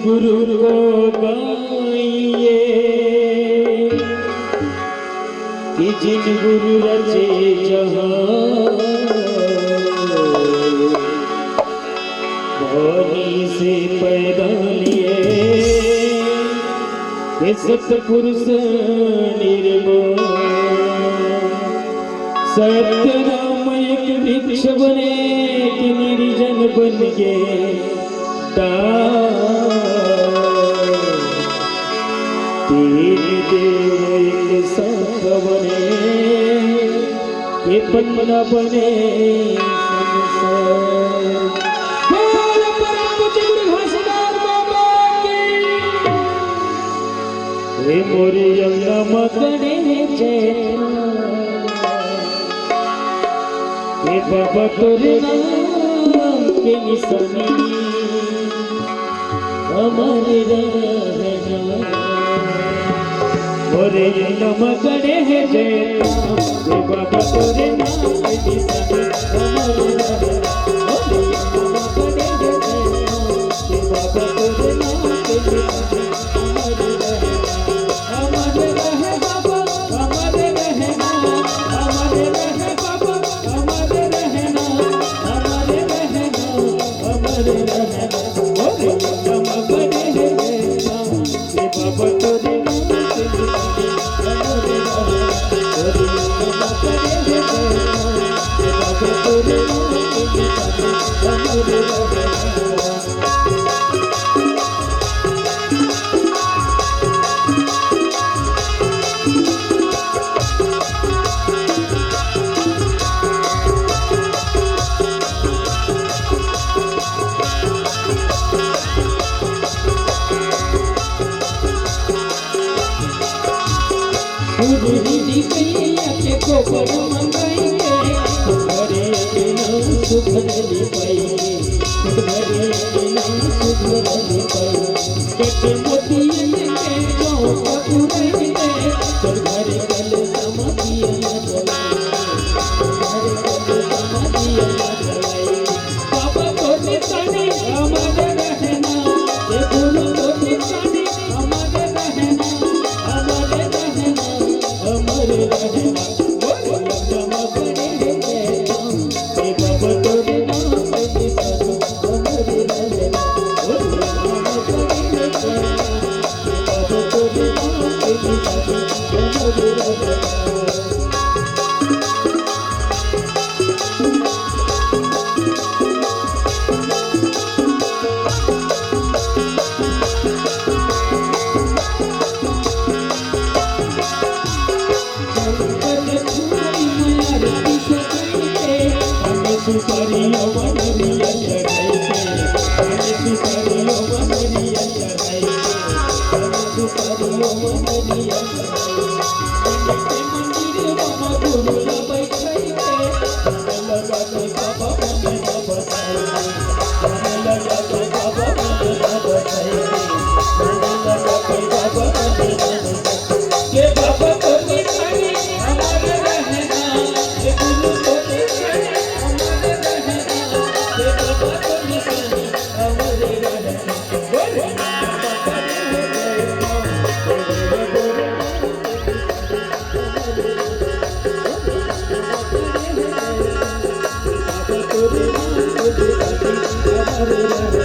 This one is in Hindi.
गुरु को गाइए कि जिन गुरु रचे जहां भोली से पैदा लिए कि सतपुरुष निर्मोह सत्यनाम एक वृक्ष बने कि निर्जन बन गए तीन देव एक संत बने कि पन्ना बने मोरे यमुना मगने हे बाबा तोरे नाम के निशानी हमारे रहना मोरे यमुना मगने है जय हे बाबा तोरे नाम के निशानी हमारे रहना मोरे यमुना मगने है जय हे बाबा तोरे नाम के निशानी गोबर मंगाएंगे तुम्हारे नाम सुधरने पाएंगे तुम्हारे नाम सुधरने पाएंगे मोती के गाँव का उड़ाएंगे तुम्हारे कल समाधिया न जलाएंगे तुम्हारे कल समाधिया न जलाएंगे बाबा को निशानी हमारे रहना ये गुरु को निशानी हमारे रहना हमारे रहना हमारे रहना Hare